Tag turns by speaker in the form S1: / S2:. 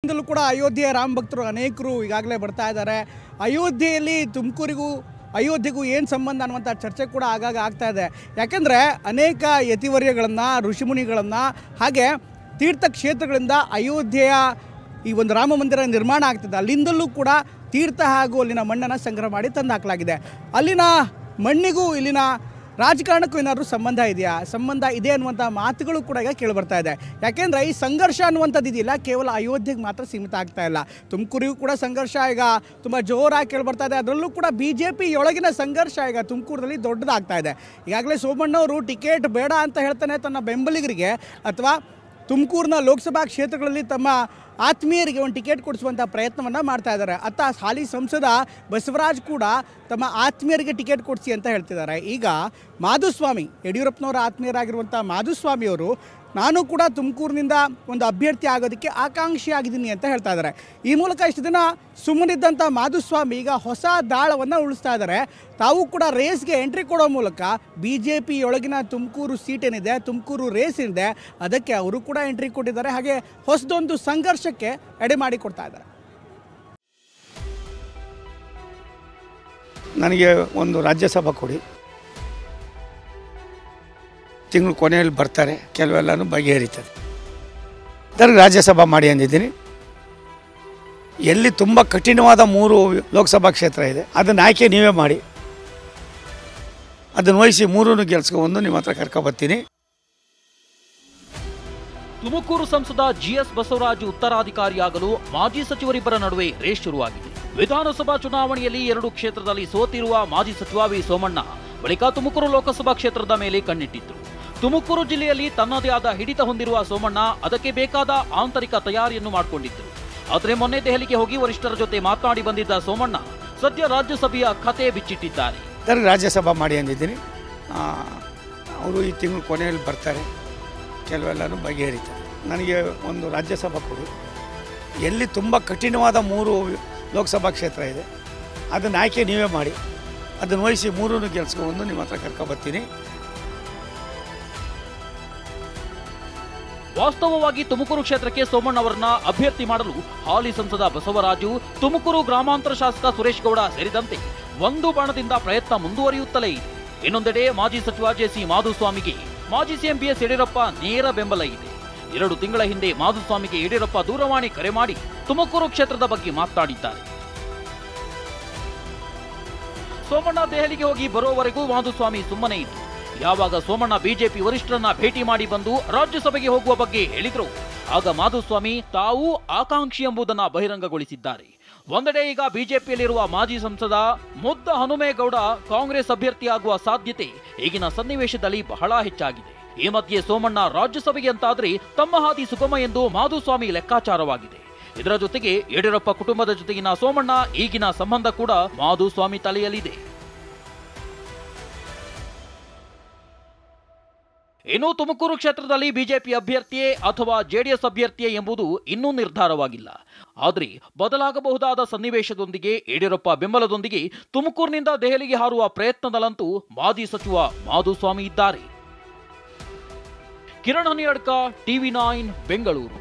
S1: ಇಂದಲೂ ಕೂಡ ಅಯೋಧ್ಯೆಯ ರಾಮ ಭಕ್ತರು ಅನೇಕರು ಈಗಾಗಲೇ ಬರ್ತಾ ಇದ್ದಾರೆ. ಅಯೋಧ್ಯೆಯಲ್ಲಿ ಅಯೋಧ್ಯೆಗೂ ಏನು ಸಂಬಂಧ ಅನ್ನುವಂಥ ಚರ್ಚೆ ಕೂಡ ಆಗಾಗ ಆಗ್ತಾ ಇದೆ. ಯಾಕೆಂದರೆ ಅನೇಕ ಯತಿವರ್ಯಗಳನ್ನು, ಋಷಿಮುನಿಗಳನ್ನು ಹಾಗೆ ತೀರ್ಥಕ್ಷೇತ್ರಗಳಿಂದ ಅಯೋಧ್ಯೆಯ ಈ ಒಂದು ರಾಮ ಮಂದಿರ ನಿರ್ಮಾಣ ಆಗ್ತದೆ. ಅಲ್ಲಿಂದಲೂ ಕೂಡ ತೀರ್ಥ ಹಾಗೂ ಅಲ್ಲಿನ ಮಣ್ಣನ್ನು ಸಂಗ್ರಹ ಮಾಡಿ ತಂದು ಹಾಕಲಾಗಿದೆ. ಅಲ್ಲಿನ ಮಣ್ಣಿಗೂ ಇಲ್ಲಿನ ರಾಜಕಾರಣಕ್ಕೂ ಏನಾದರೂ ಸಂಬಂಧ ಇದೆಯಾ? ಸಂಬಂಧ ಇದೆ ಅನ್ನುವಂಥ ಮಾತುಗಳು ಕೂಡ ಈಗ ಕೇಳಿಬರ್ತಾ ಇದೆ. ಯಾಕೆಂದರೆ ಈ ಸಂಘರ್ಷ ಅನ್ನುವಂಥದ್ದು ಇದೆಯಲ್ಲ, ಕೇವಲ ಅಯೋಧ್ಯೆಗೆ ಮಾತ್ರ ಸೀಮಿತ ಆಗ್ತಾ ಇಲ್ಲ. ತುಮಕೂರಿಗೂ ಕೂಡ ಸಂಘರ್ಷ ಈಗ ತುಂಬ ಜೋರಾಗಿ ಕೇಳಿಬರ್ತಾ ಇದೆ. ಅದರಲ್ಲೂ ಕೂಡ BJP ಯೊಳಗಿನ ಸಂಘರ್ಷ ಈಗ ತುಮಕೂರಲ್ಲಿ ದೊಡ್ಡದಾಗ್ತಾ ಇದೆ. ಈಗಾಗಲೇ ಸೋಮಣ್ಣವರು ಟಿಕೆಟ್ ಬೇಡ ಅಂತ ಹೇಳ್ತಾನೆ ತನ್ನ ಬೆಂಬಲಿಗರಿಗೆ ಅಥವಾ ತುಮಕೂರಿನ ಲೋಕಸಭಾ ಕ್ಷೇತ್ರಗಳಲ್ಲಿ ತಮ್ಮ ಆತ್ಮೀಯರಿಗೆ ಒಂದು ಟಿಕೆಟ್ ಕೊಡಿಸುವಂಥ ಪ್ರಯತ್ನವನ್ನು ಮಾಡ್ತಾ ಇದ್ದಾರೆ. ಅತ್ತ ಹಾಲಿ ಸಂಸದ ಬಸವರಾಜ್ ಕೂಡ ತಮ್ಮ ಆತ್ಮೀಯರಿಗೆ ಟಿಕೆಟ್ ಕೊಡಿಸಿ ಅಂತ ಹೇಳ್ತಿದ್ದಾರೆ. ಈಗ ಮಾಧುಸ್ವಾಮಿ, ಯಡಿಯೂರಪ್ಪನವರ ಆತ್ಮೀಯರಾಗಿರುವಂಥ ಮಾಧುಸ್ವಾಮಿಯವರು ನಾನು ಕೂಡ ತುಮಕೂರಿನಿಂದ ಒಂದು ಅಭ್ಯರ್ಥಿ ಆಗೋದಕ್ಕೆ ಆಕಾಂಕ್ಷಿ ಆಗಿದ್ದೀನಿ ಅಂತ ಹೇಳ್ತಾ ಇದ್ದಾರೆ. ಈ ಮೂಲಕ ಇಷ್ಟು ದಿನ ಸುಮ್ಮನಿದ್ದಂಥ ಮಾಧುಸ್ವಾಮಿ ಈಗ ಹೊಸ ದಾಳವನ್ನು ಉಳಿಸ್ತಾ ಇದ್ದಾರೆ. ತಾವು ಕೂಡ ರೇಸ್ಗೆ ಎಂಟ್ರಿ ಕೊಡೋ ಮೂಲಕ BJP ಯೊಳಗಿನ ತುಮಕೂರು ಸೀಟ್ ಏನಿದೆ, ತುಮಕೂರು ರೇಸ್ ಏನಿದೆ, ಅದಕ್ಕೆ ಅವರು ಕೂಡ ಎಂಟ್ರಿ ಕೊಟ್ಟಿದ್ದಾರೆ. ಹಾಗೆ ಹೊಸದೊಂದು ಸಂಘರ್ಷಕ್ಕೆ ಎಡೆ ಮಾಡಿ ಕೊಡ್ತಾ ಇದ್ದಾರೆ.
S2: ನನಗೆ ಒಂದು ರಾಜ್ಯಸಭಾ ಕೊಡಿ, ತಿಂಗಳು ಕೊನೆಯಲ್ಲಿ ಬರ್ತಾರೆ, ಕೆಲವೆಲ್ಲನೂ ಬಗೆಹರಿತದೆ. ನನಗೆ ರಾಜ್ಯಸಭಾ ಮಾಡಿ ಅಂದಿದ್ದೀನಿ. ಎಲ್ಲಿ ತುಂಬ ಕಠಿಣವಾದ 3 ಲೋಕಸಭಾ ಕ್ಷೇತ್ರ ಇದೆ, ಅದನ್ನು ಆಯ್ಕೆ ನೀವೇ ಮಾಡಿ, ಅದನ್ನು ವಹಿಸಿ 3 ಗೆಲ್ಸ್ಕೊಂಡು ನಿಮ್ಮ ಹತ್ರ ಕರ್ಕೊಬರ್ತೀನಿ.
S3: ತುಮಕೂರು ಸಂಸದ GS ಬಸವರಾಜು ಉತ್ತರಾಧಿಕಾರಿಯಾಗಲು ಮಾಜಿ ಸಚಿವರಿಬ್ಬರ ನಡುವೆ ರೇಸ್ ಶುರುವಾಗಿದೆ. ವಿಧಾನಸಭಾ ಚುನಾವಣೆಯಲ್ಲಿ 2 ಕ್ಷೇತ್ರದಲ್ಲಿ ಸೋತಿರುವ ಮಾಜಿ ಸಚಿವ ವಿ ಸೋಮಣ್ಣ ಬಳಿಕ ತುಮಕೂರು ಲೋಕಸಭಾ ಕ್ಷೇತ್ರದ ಮೇಲೆ ಕಣ್ಣಿಟ್ಟಿದ್ರು. ತುಮಕೂರು ಜಿಲ್ಲೆಯಲ್ಲಿ ತನ್ನದೇ ಆದ ಹಿಡಿತ ಹೊಂದಿರುವ ಸೋಮಣ್ಣ ಅದಕ್ಕೆ ಬೇಕಾದ ಆಂತರಿಕ ತಯಾರಿಯನ್ನು ಮಾಡಿಕೊಂಡಿದ್ರು. ಆದರೆ ಮೊನ್ನೆ ದೆಹಲಿಗೆ ಹೋಗಿ ವರಿಷ್ಠರ ಜೊತೆ ಮಾತನಾಡಿ ಬಂದಿದ್ದ ಸೋಮಣ್ಣ ಸದ್ಯ ರಾಜ್ಯಸಭೆಯ ಕತೆ ಬಿಚ್ಚಿಟ್ಟಿದ್ದಾರೆ.
S2: ನನಗೆ ರಾಜ್ಯಸಭಾ ಮಾಡಿ ಅಂದಿದ್ದೀನಿ. ಅವರು ಈ ತಿಂಗಳು ಕೊನೆಯಲ್ಲಿ ಬರ್ತಾರೆ, ಕೆಲವೆಲ್ಲನೂ ಬಗೆಹರಿತದೆ. ನನಗೆ ಒಂದು ರಾಜ್ಯಸಭಾ ಕೊಡಿ. ಎಲ್ಲಿ ತುಂಬ ಕಠಿಣವಾದ 3 ಲೋಕಸಭಾ ಕ್ಷೇತ್ರ ಇದೆ, ಅದನ್ನು ಆಯ್ಕೆ ನೀವೇ ಮಾಡಿ, ಅದನ್ನು ವಹಿಸಿ 3 ಗೆಲ್ಸ್ಕೊಂಡು ನಿಮ್ಮ ಹತ್ರ ಕರ್ಕೊಬರ್ತೀನಿ.
S3: ವಾಸ್ತವವಾಗಿ ತುಮಕೂರು ಕ್ಷೇತ್ರಕ್ಕೆ ಸೋಮಣ್ಣ ಅವರನ್ನ ಅಭ್ಯರ್ಥಿ ಮಾಡಲು ಹಾಲಿ ಸಂಸದ ಬಸವರಾಜು, ತುಮಕೂರು ಗ್ರಾಮಾಂತರ ಶಾಸಕ ಸುರೇಶ್ ಗೌಡ ಸೇರಿದಂತೆ ಒಂದು ಬಾಣದಿಂದ ಪ್ರಯತ್ನ ಮುಂದುವರಿಯುತ್ತಲೇ ಇದೆ. ಇನ್ನೊಂದೆಡೆ ಮಾಜಿ ಸಚಿವ JC ಮಾಧುಸ್ವಾಮಿಗೆ ಮಾಜಿ CM BS ಯಡಿಯೂರಪ್ಪ ನೇರ ಬೆಂಬಲ ಇದೆ. 2 ತಿಂಗಳ ಹಿಂದೆ ಮಾಧುಸ್ವಾಮಿಗೆ ಯಡಿಯೂರಪ್ಪ ದೂರವಾಣಿ ಕರೆ ಮಾಡಿ ತುಮಕೂರು ಕ್ಷೇತ್ರದ ಬಗ್ಗೆ ಮಾತನಾಡಿದ್ದಾರೆ. ಸೋಮಣ್ಣ ದೆಹಲಿಗೆ ಹೋಗಿ ಬರೋವರೆಗೂ ಮಾಧುಸ್ವಾಮಿ ಸುಮ್ಮನೆ ಇತ್ತು. ಯಾವಾಗ ಸೋಮಣ್ಣ BJP ವರಿಷ್ಠರನ್ನ ಭೇಟಿ ಮಾಡಿ ಬಂದು ರಾಜ್ಯಸಭೆಗೆ ಹೋಗುವ ಬಗ್ಗೆ ಹೇಳಿದ್ರು, ಆಗ ಮಾಧುಸ್ವಾಮಿ ತಾವು ಆಕಾಂಕ್ಷಿ ಎಂಬುದನ್ನು ಬಹಿರಂಗಗೊಳಿಸಿದ್ದಾರೆ. ಒಂದೆಡೆ ಈಗ BJPಯಲ್ಲಿರುವ ಮಾಜಿ ಸಂಸದ ಮುದ್ದ ಹನುಮೇಗೌಡ ಕಾಂಗ್ರೆಸ್ ಅಭ್ಯರ್ಥಿಯಾಗುವ ಸಾಧ್ಯತೆ ಈಗಿನ ಸನ್ನಿವೇಶದಲ್ಲಿ ಬಹಳ ಹೆಚ್ಚಾಗಿದೆ. ಈ ಮಧ್ಯೆ ಸೋಮಣ್ಣ ರಾಜ್ಯಸಭೆಗೆ ಅಂತಾದ್ರೆ ತಮ್ಮ ಹಾದಿ ಸುಗಮ ಎಂದು ಮಾಧುಸ್ವಾಮಿ ಲೆಕ್ಕಾಚಾರವಾಗಿದೆ. ಇದರ ಜೊತೆಗೆ ಯಡಿಯೂರಪ್ಪ ಕುಟುಂಬದ ಜೊತೆಗಿನ ಸೋಮಣ್ಣ ಈಗಿನ ಸಂಬಂಧ ಕೂಡ ಮಾಧುಸ್ವಾಮಿ ತಲೆಯಲ್ಲಿದೆ. ಇನ್ನು ತುಮಕೂರು ಕ್ಷೇತ್ರದಲ್ಲಿ BJP ಅಭ್ಯರ್ಥಿಯೇ ಅಥವಾ JDS ಅಭ್ಯರ್ಥಿಯೇ ಎಂಬುದು ಇನ್ನೂ ನಿರ್ಧಾರವಾಗಿಲ್ಲ. ಆದರೆ ಬದಲಾಗಬಹುದಾದ ಸನ್ನಿವೇಶದೊಂದಿಗೆ ಯಡಿಯೂರಪ್ಪ ಬೆಂಬಲದೊಂದಿಗೆ ತುಮಕೂರಿನಿಂದ ದೆಹಲಿಗೆ ಹಾರುವ ಪ್ರಯತ್ನದಲ್ಲಂತೂ ಮಾಜಿ ಸಚಿವ ಮಾಧುಸ್ವಾಮಿ ಇದ್ದಾರೆ. ಕಿರಣ್ ಹನಿಯಡ್ಕ, TV9 ಬೆಂಗಳೂರು.